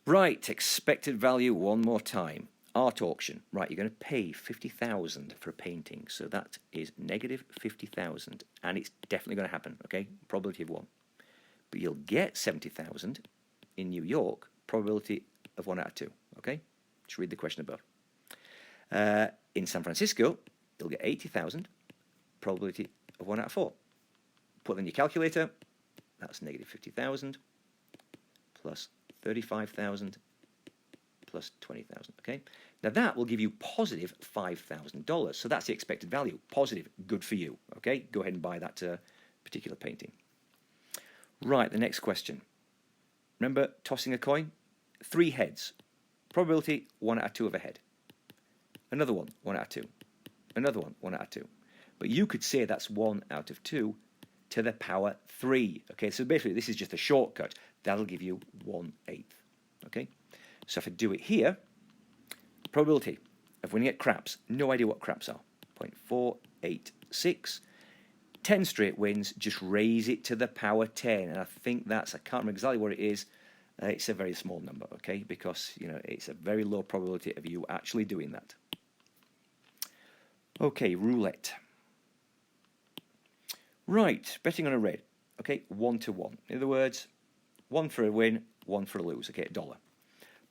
Right, expected value one more time. Art auction. Right, you're going to pay 50,000 for a painting, so that is negative 50,000, and it's definitely going to happen. Okay, probability of 1. But you'll get 70,000 in New York. Probability of 1 out of 2. Okay, just read the question above. In San Francisco, you'll get 80,000. Probability of 1 out of 4. Put in your calculator. That's negative 50,000 plus 35,000 plus 20,000. Okay, now that will give you positive $5,000. So that's the expected value. Positive, good for you. Okay, go ahead and buy that particular painting. Right, the next question. Remember tossing a coin? 3 heads. Probability 1 out of 2 of a head. Another one, 1 out of 2. Another one, 1 out of 2. But you could say that's 1 out of 2 to the power 3. Okay, so basically this is just a shortcut. That'll give you 1/8. Okay, so if I do it here, probability of winning at craps, no idea what craps are, 0.486. 10 straight wins, just raise it to the power 10. And I think that's, I can't remember exactly what it is. It's a very small number, okay, because, you know, it's a very low probability of you actually doing that. Okay, roulette. Right, betting on a red. Okay, 1 to 1. In other words, 1 for a win, 1 for a lose. Okay, $1.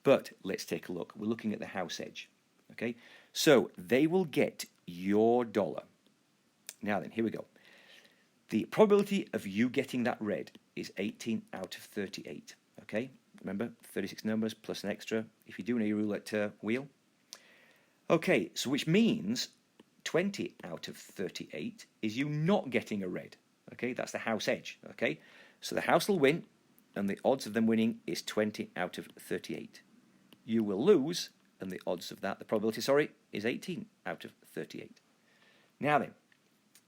But let's take a look. We're looking at the house edge. Okay, so they will get your $1. Now then, here we go. The probability of you getting that red is 18 out of 38. Okay, remember 36 numbers plus an extra if you're doing a roulette wheel. Okay, so which means 20 out of 38 is you not getting a red. Okay, that's the house edge. Okay, so the house will win, and the odds of them winning is 20 out of 38. You will lose, and the odds of that, the probability, sorry, is 18 out of 38. Now then,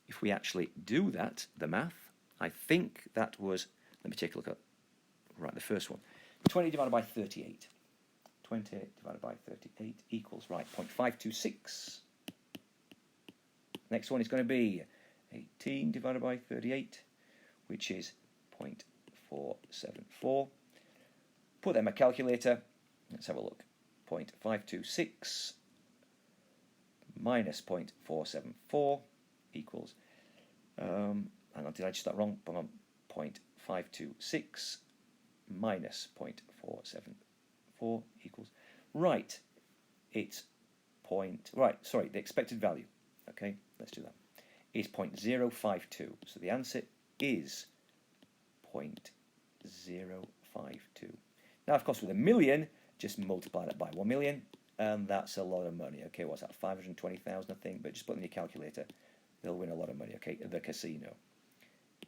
if we actually do that, the math, I think that was, let me take a look at, right, the first one. 20 divided by 38. 20 divided by 38 equals, right, 0.526. Next one is going to be 18 divided by 38, which is 0.474. Put that in my calculator. Let's have a look. 0.526 minus 0.474 equals, hang on, did I just that wrong? 0.526 minus 0.474 equals, right, it's the expected value, okay, let's do that, is 0.052. So the answer is 0.052. Now, of course, with a million, just multiply that by 1 million, and that's a lot of money. Okay, what's that, 520,000, I think, but just put in your calculator. They'll win a lot of money, okay, at the casino.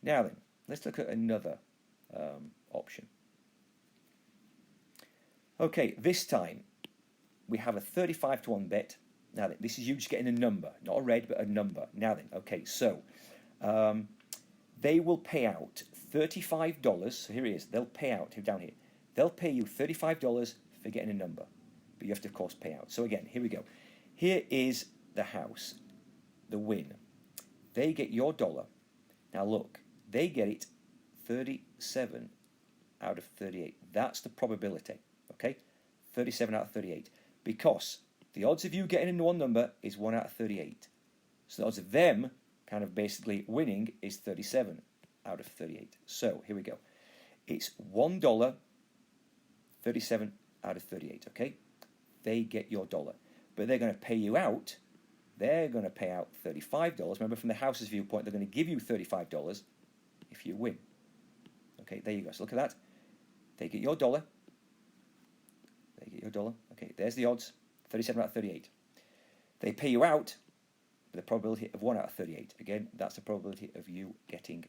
Now then, let's look at another option. Okay, this time we have a 35 to 1 bet. Now then, this is you just getting a number, not a red, but a number. Now then, okay, so they will pay out $35. So here it is. They'll pay out, down here. They'll pay you $35 for getting a number. But you have to, of course, pay out. So again, here we go. Here is the house, the win. They get your $1. Now look, they get it 37 out of 38. That's the probability, okay? 37 out of 38. Because the odds of you getting into one number is 1 out of 38. So the odds of them kind of basically winning is 37 out of 38. So here we go. It's $1, 37 out of 38, okay? They get your $1. But they're going to pay you out. They're going to pay out $35. Remember, from the house's viewpoint, they're going to give you $35 if you win. Okay, there you go. So look at that. They get your $1. They get your $1. Okay, there's the odds. 37 out of 38. They pay you out with a probability of 1 out of 38. Again, that's the probability of you getting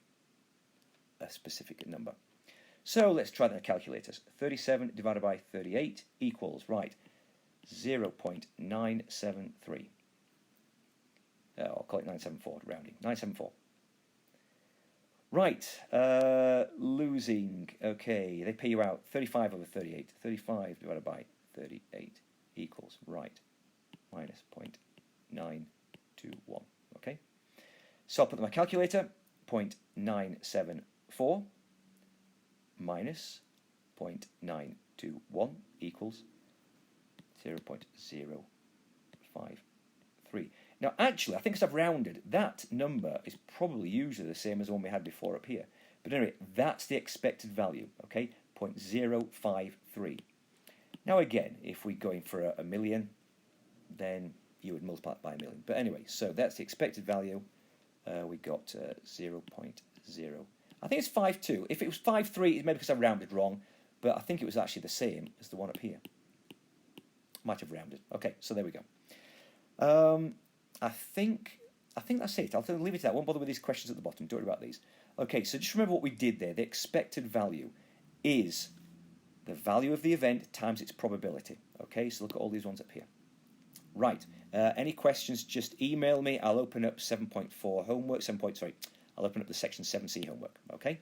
a specific number. So let's try the calculators. 37 divided by 38 equals, right, 0.973. I'll call it 974, rounding. 974. Right, losing. Okay, they pay you out 35 over 38. 35 divided by 38 equals, right, minus 0.921. Okay, so I'll put in my calculator. 0.974 minus 0.921 1 equals 0.053. Now, actually, I think as I've rounded, that number is probably usually the same as the one we had before up here. But anyway, that's the expected value, okay? 0.053. Now, again, if we're going for a million, then you would multiply it by a million. But anyway, so that's the expected value. We got 0.0. I think it's 5.2. If it was 5.3, it's maybe because I rounded wrong, but I think it was actually the same as the one up here. Might have rounded. Okay, so there we go. I think that's it. I'll leave it to that. I won't bother with these questions at the bottom. Don't worry about these. Okay, so just remember what we did there. The expected value is the value of the event times its probability. Okay, so look at all these ones up here. Right. Any questions, just email me. I'll open up 7.4 homework. I'll open up the section 7C homework. Okay?